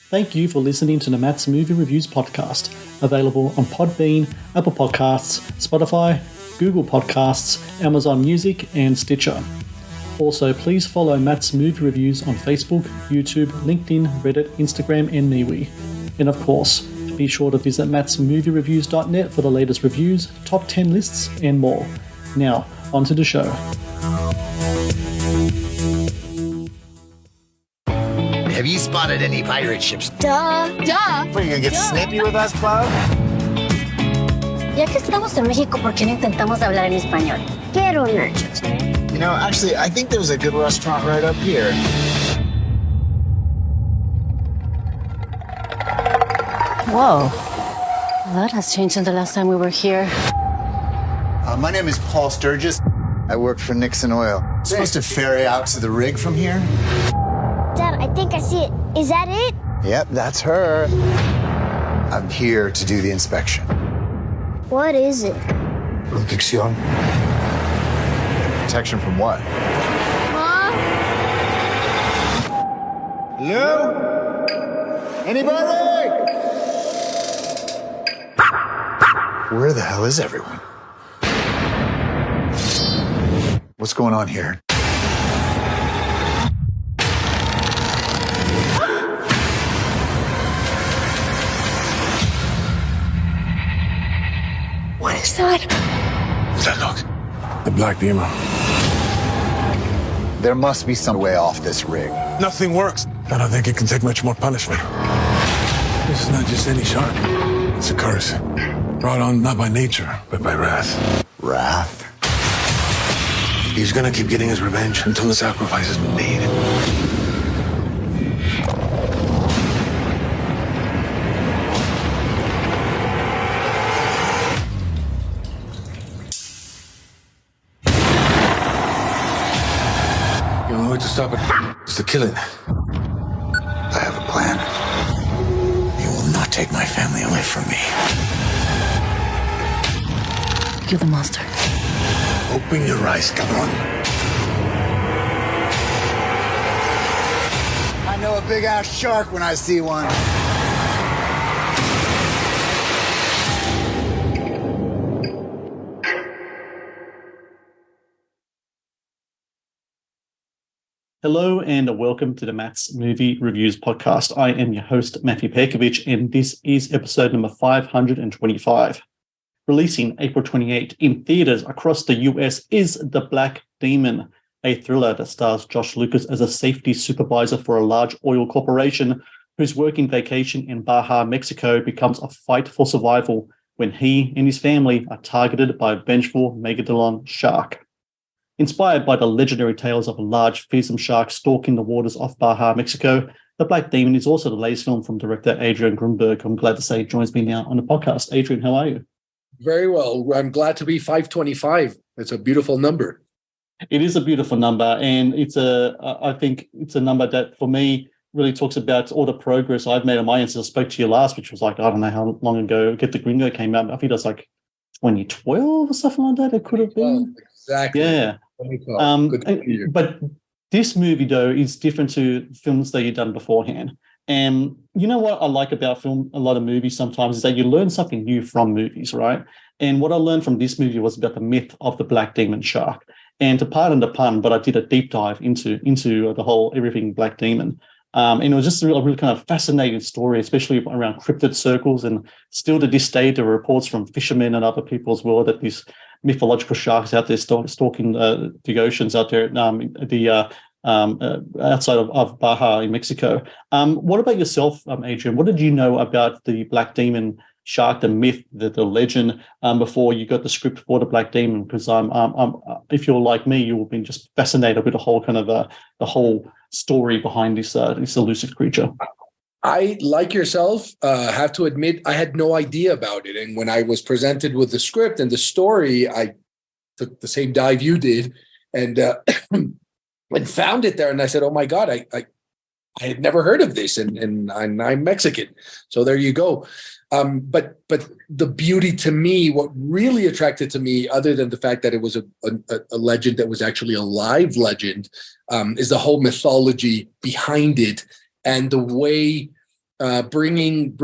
Thank you for listening to the Matt's Movie Reviews podcast, available on Podbean, Apple Podcasts, Spotify, Google Podcasts, Amazon Music, and Stitcher. Also, please follow Matt's Movie Reviews on Facebook, YouTube, LinkedIn, Reddit, Instagram, and MeWe. And of course, be sure to visit mattsmoviereviews.net for the latest reviews, top 10 lists, and more. Now, on to the show. Have you spotted any pirate ships? Duh. What, are you gonna get snippy with us, Bob? Ya que estamos en México, ¿por qué no intentamos hablar en español? Quiero nachos. You know, actually, I think there's a good restaurant right up here. Whoa. That has changed since the last time we were here. My name is Paul Sturgis. I work for Nixon Oil. Supposed to ferry out to the rig from here? Dad, I think I see it. Is that it? Yep, that's her. I'm here to do the inspection. What is it? Protection. Protection from what? Mom? Hello? Anybody? Where the hell is everyone? What's going on here? What is that? What's that look? The Black Demon. There must be some way off this rig. Nothing works. I don't think it can take much more punishment. This is not just any shark. It's a curse. Brought on not by nature, but by wrath. Wrath? He's gonna keep getting his revenge until the sacrifice has been made. The only way to stop it is to kill it. I have a plan. You will not take my family away from me. Kill the monster. Open your eyes, cabron. I know a big-ass shark when I see one. Hello and welcome to the Matt's Movie Reviews podcast. I am your host, Matthew Pejkovic, and this is episode number 525. Releasing April 28 in theaters across the US is The Black Demon, a thriller that stars Josh Lucas as a safety supervisor for a large oil corporation whose working vacation in Baja, Mexico becomes a fight for survival when he and his family are targeted by a vengeful megaladon shark. Inspired by the legendary tales of a large fearsome shark stalking the waters off Baja, Mexico, The Black Demon is also the latest film from director Adrian Grunberg, who I'm glad to say joins me now on the podcast. Adrian, how are you? Very well. I'm glad to be 525. It's a beautiful number. It is a beautiful number, and I think it's a number that, for me, really talks about all the progress I've made on my end. So I spoke to you last, which was like, I don't know how long ago Get the Gringo came out. I think that's like 2012 or something like that. It could have been. Exactly. Yeah. Good to hear you. But this movie, though, is different to films that you've done beforehand. And you know what I like about a lot of movies sometimes is that you learn something new from movies, right? And what I learned from this movie was about the myth of the Black Demon shark. And to pardon the pun, but I did a deep dive into the whole everything Black Demon. And it was just a really kind of fascinating story, especially around cryptid circles. And still to this day, there are reports from fishermen and other people as well that these mythological sharks out there stalking the oceans out there, outside of Baja in Mexico. What about yourself, Adrian? What did you know about the Black Demon shark, the myth, the legend, before you got the script for the Black Demon? Because if you're like me, you will be just fascinated with the whole kind of the whole story behind this elusive creature. I, like yourself, have to admit I had no idea about it. And when I was presented with the script and the story, I took the same dive you did and found it there. And I said, oh, my God, I had never heard of this. And I'm Mexican. So there you go. But the beauty to me, what really attracted to me, other than the fact that it was a legend that was actually a live legend, is the whole mythology behind it and the way bringing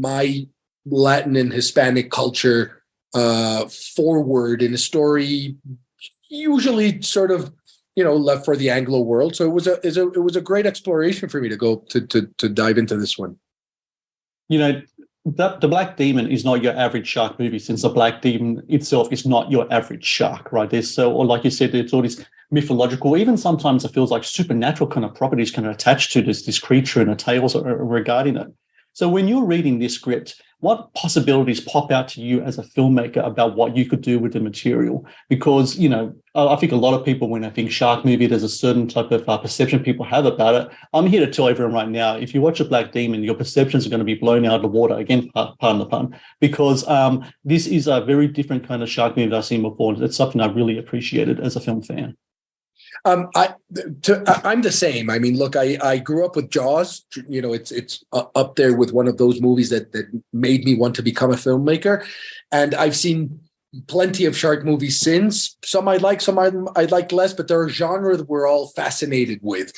my Latin and Hispanic culture forward in a story, usually sort of, left for the Anglo world. So it was a great exploration for me to go to dive into this one. The Black Demon is not your average shark movie, since the Black Demon itself is not your average shark, right? Or like you said, there's all these mythological, even sometimes it feels like supernatural kind of properties kind of attached to this creature and the tales regarding it. So when you're reading this script, what possibilities pop out to you as a filmmaker about what you could do with the material? Because, I think a lot of people, when I think shark movie, there's a certain type of perception people have about it. I'm here to tell everyone right now, if you watch a Black Demon, your perceptions are going to be blown out of the water, again, pardon the pun, because this is a very different kind of shark movie that I've seen before. It's something I really appreciated as a film fan. I'm the same. I mean, look, I grew up with Jaws. It's up there with one of those movies that made me want to become a filmmaker. And I've seen plenty of shark movies since. Some I like, some I like less, but they're a genre that we're all fascinated with.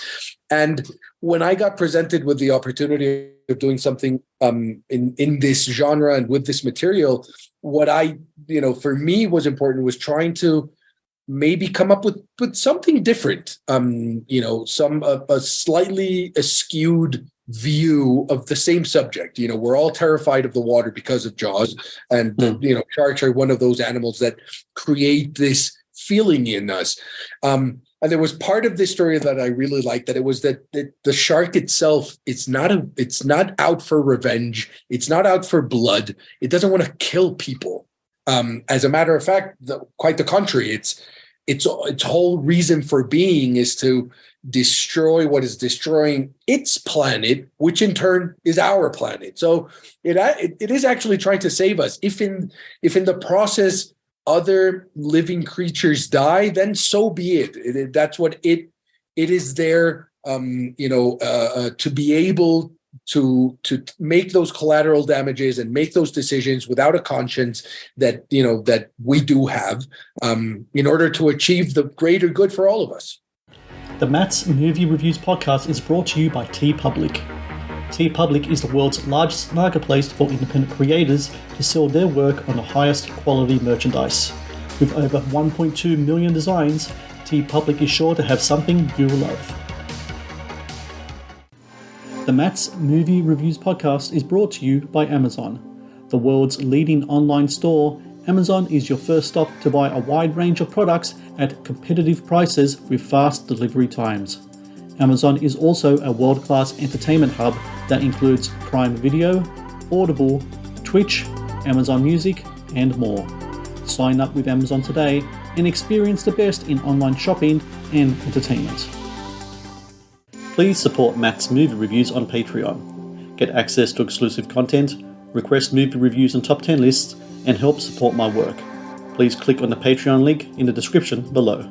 And when I got presented with the opportunity of doing something in this genre and with this material, what for me was important was trying to maybe come up with something different, a slightly askewed view of the same subject. We're all terrified of the water because of Jaws, and sharks are one of those animals that create this feeling in us. And there was part of this story that I really liked, that it was that the shark itself, it's not out for revenge, it's not out for blood, it doesn't want to kill people. As a matter of fact, quite the contrary. Its whole reason for being is to destroy what is destroying its planet, which in turn is our planet. So it is actually trying to save us. If in the process other living creatures die, then so be it. That's what it is there, to be able to make those collateral damages and make those decisions without a conscience that we do have, in order to achieve the greater good for all of us. The Matt's Movie Reviews podcast is brought to you by TeePublic. TeePublic is the world's largest marketplace for independent creators to sell their work on the highest quality merchandise. With over 1.2 million designs, TeePublic is sure to have something you'll love. The Matt's Movie Reviews podcast is brought to you by Amazon. The world's leading online store, Amazon is your first stop to buy a wide range of products at competitive prices with fast delivery times. Amazon is also a world-class entertainment hub that includes Prime Video, Audible, Twitch, Amazon Music, and more. Sign up with Amazon today and experience the best in online shopping and entertainment. Please support Matt's Movie Reviews on Patreon. Get access to exclusive content, request movie reviews and top 10 lists, and help support my work. Please click on the Patreon link in the description below.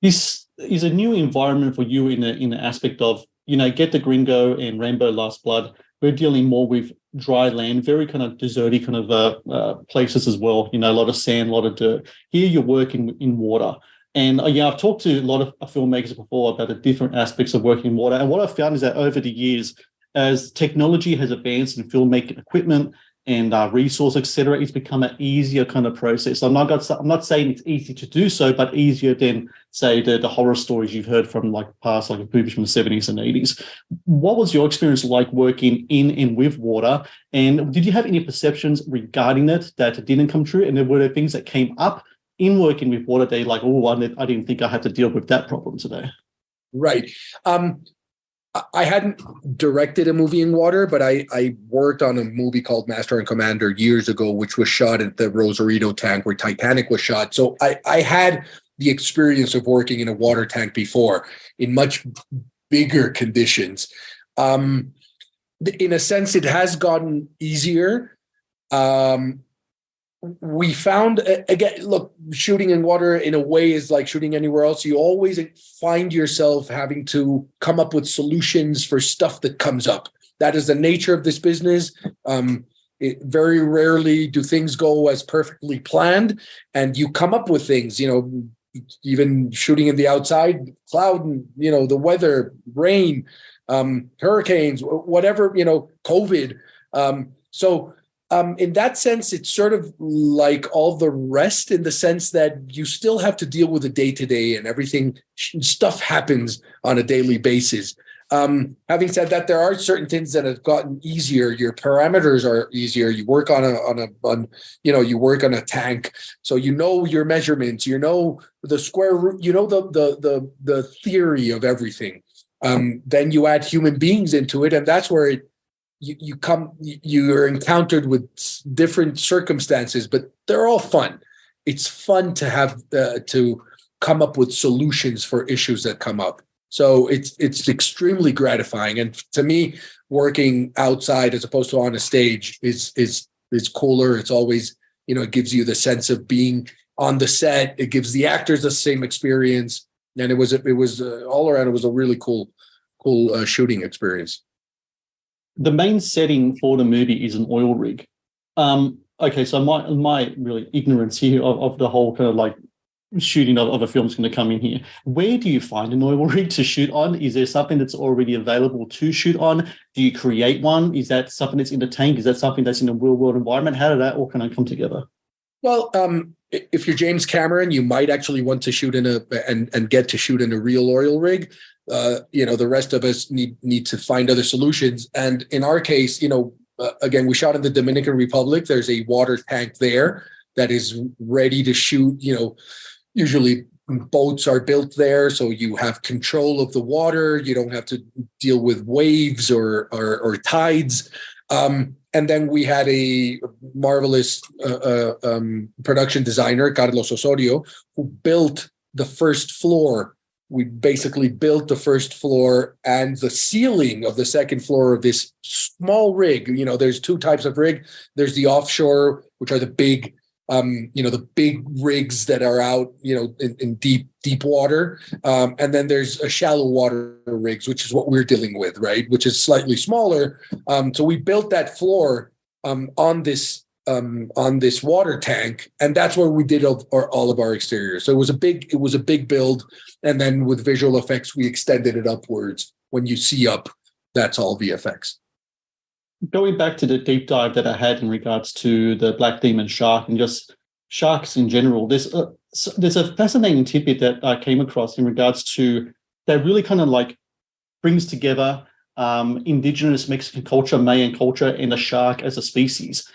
This is a new environment for you in the aspect of, Get the Gringo and Rainbow Last Blood. We're dealing more with dry land, very kind of deserty kind of places as well. A lot of sand, a lot of dirt. Here you're working in water. And I've talked to a lot of filmmakers before about the different aspects of working in water. And what I've found is that over the years, as technology has advanced in filmmaking equipment and resource, etc., it's become an easier kind of process. I'm not saying it's easy to do so, but easier than, say, the horror stories you've heard from past movies from the 70s and 80s. What was your experience like working in and with water? And did you have any perceptions regarding it that didn't come true? And were there things that came up in working with water day, I didn't think I had to deal with that problem today? Right. I hadn't directed a movie in water, but I worked on a movie called Master and Commander years ago, which was shot at the Rosarito tank where Titanic was shot. So I had the experience of working in a water tank before in much bigger conditions. In a sense, it has gotten easier. We found, again, look, shooting in water in a way is like shooting anywhere else. You always find yourself having to come up with solutions for stuff that comes up. That is the nature of this business. Very rarely do things go as perfectly planned, and you come up with things. even shooting in the outside, cloud, and the weather, rain, hurricanes, whatever, COVID. In that sense, it's sort of like all the rest, in the sense that you still have to deal with the day-to-day, and everything, stuff happens on a daily basis. Having said that, there are certain things that have gotten easier. Your parameters are easier. You work you work on a tank, so your measurements, the square root, the theory of everything. Then you add human beings into it, and that's where you're encountered with different circumstances, but they're all fun. It's fun to have to come up with solutions for issues that come up. So it's extremely gratifying. And to me, working outside as opposed to on a stage is cooler. It's always, it gives you the sense of being on the set. It gives the actors the same experience. And it was all around, it was a really cool shooting experience. The main setting for the movie is an oil rig. Okay, so my really ignorance here of the whole kind of like shooting of a film is going to come in here. Where do you find an oil rig to shoot on? Is there something that's already available to shoot on? Do you create one? Is that something that's in the tank? Is that something that's in a real world environment? How did that all kind of come together? Well, if you're James Cameron, you might actually want to shoot and get to shoot in a real oil rig. The rest of us need to find other solutions. And in our case, again, we shot in the Dominican Republic. There's a water tank there that is ready to shoot. Usually boats are built there, so you have control of the water. You don't have to deal with waves or tides. And then we had a marvelous production designer, Carlos Osorio, who built the first floor. We basically built the first floor and the ceiling of the second floor of this small rig. There's two types of rig. There's the offshore, which are the big, the big rigs that are out, in deep water. And then there's a shallow water rigs, which is what we're dealing with, right? Which is slightly smaller. So we built that floor on this water tank, and that's where we did all of our exteriors. So it was a big build, and then with visual effects, we extended it upwards. When you see up, that's all VFX. Going back to the deep dive that I had in regards to the black demon shark and just sharks in general, there's a fascinating tidbit that I came across in regards to that really kind of like brings together indigenous Mexican culture, Mayan culture, and the shark as a species.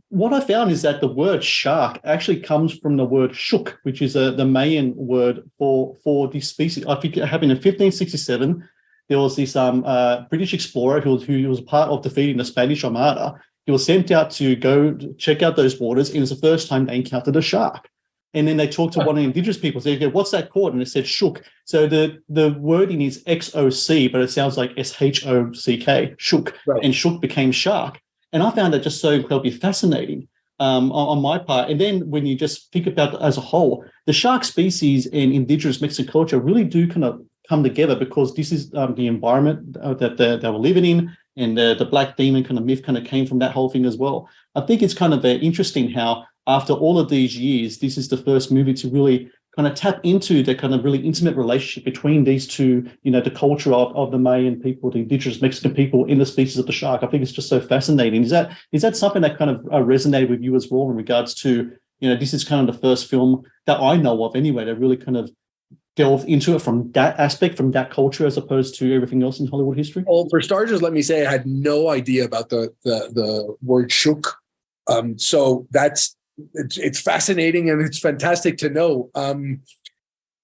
What I found is that the word shark actually comes from the word shuk, which is the Mayan word for this species. I think it happened in 1567. There was this British explorer who was part of defeating the Spanish Armada. He was sent out to go check out those waters, and it was the first time they encountered a shark. And then they talked to one of the indigenous people. They go, "What's that called?" And it said shuk. So the wording is XOC, but it sounds like SHOCK, shuk. Right. And shuk became shark. And I found that just so incredibly fascinating on my part. And then when you just think about it as a whole, the shark species and indigenous Mexican culture really do kind of come together, because this is the environment that they were living in, and the black demon kind of myth kind of came from that whole thing as well. I think it's kind of interesting how after all of these years, this is the first movie to really kind of tap into the kind of really intimate relationship between these two, the culture of the Mayan people, the indigenous Mexican people, in the species of the shark. I think it's just so fascinating. Is that something that kind of resonated with you as well in regards to, this is kind of the first film that I know of anyway, that really kind of delved into it from that aspect, from that culture, as opposed to everything else in Hollywood history? Well, for starters, let me say I had no idea about the word shuk. So it's fascinating, and it's fantastic to know.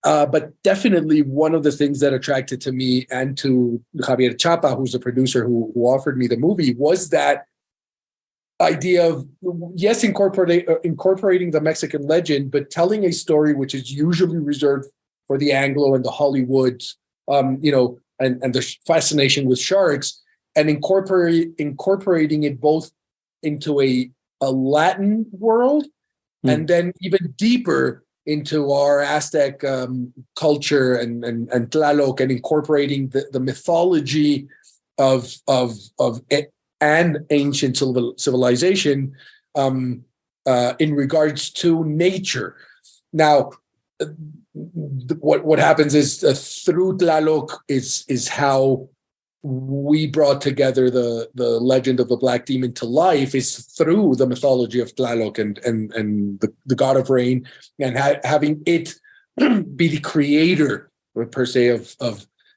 But definitely one of the things that attracted to me and to Javier Chapa, who's the producer who offered me the movie, was that idea of, yes, incorporating the Mexican legend, but telling a story which is usually reserved for the Anglo and the Hollywood, and the fascination with sharks, and incorporating it both into a Latin world, and then even deeper into our Aztec culture and Tlaloc, and incorporating the mythology of and ancient civilization in regards to nature. Now, what happens is through Tlaloc is how we brought together the legend of the Black Demon to life, is through the mythology of Tlaloc and the god of rain, and having it be the creator, per se,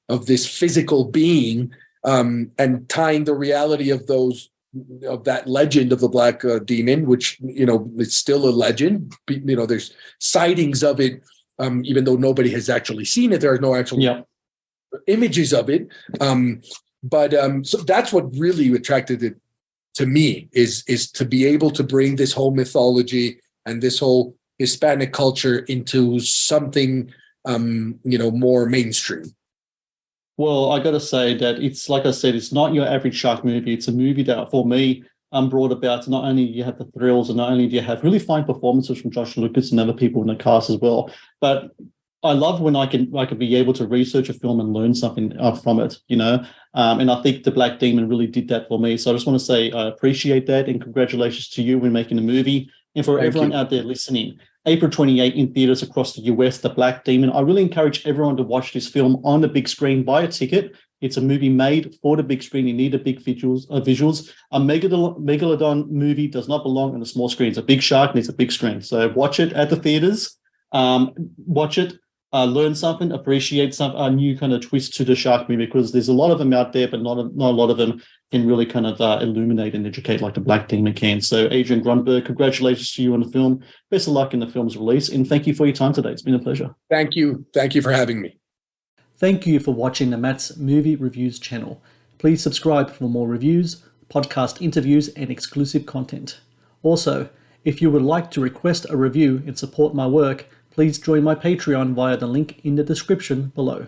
of this physical being, and tying the reality of that legend of the Black Demon, which, it's still a legend. There's sightings of it, even though nobody has actually seen it. There are no actual images of it. So that's what really attracted it to me, is to be able to bring this whole mythology and this whole Hispanic culture into something, more mainstream. Well, I got to say that it's, like I said, it's not your average shark movie. It's a movie that, for me, brought about, not only do you have the thrills, and not only do you have really fine performances from Josh Lucas and other people in the cast as well, but I love when I can be able to research a film and learn something from it, and I think The Black Demon really did that for me. So I just want to say I appreciate that, and congratulations to you when making the movie. And for everyone out there listening, April 28 in theaters across the US, The Black Demon. I really encourage everyone to watch this film on the big screen. Buy a ticket. It's a movie made for the big screen. You need the big visuals. A megalodon movie does not belong on a small screen. It's a big shark, needs a big screen. So watch it at the theaters. Watch it. Learn something, appreciate a new kind of twist to the shark movie, because there's a lot of them out there, but not a lot of them can really kind of illuminate and educate like The Black Demon can. So Adrian Grunberg, congratulations to you on the film. Best of luck in the film's release, and thank you for your time today. It's been a pleasure. Thank you. Thank you for having me. Thank you for watching the Matt's Movie Reviews channel. Please subscribe for more reviews, podcast interviews, and exclusive content. Also, if you would like to request a review and support my work, please join my Patreon via the link in the description below.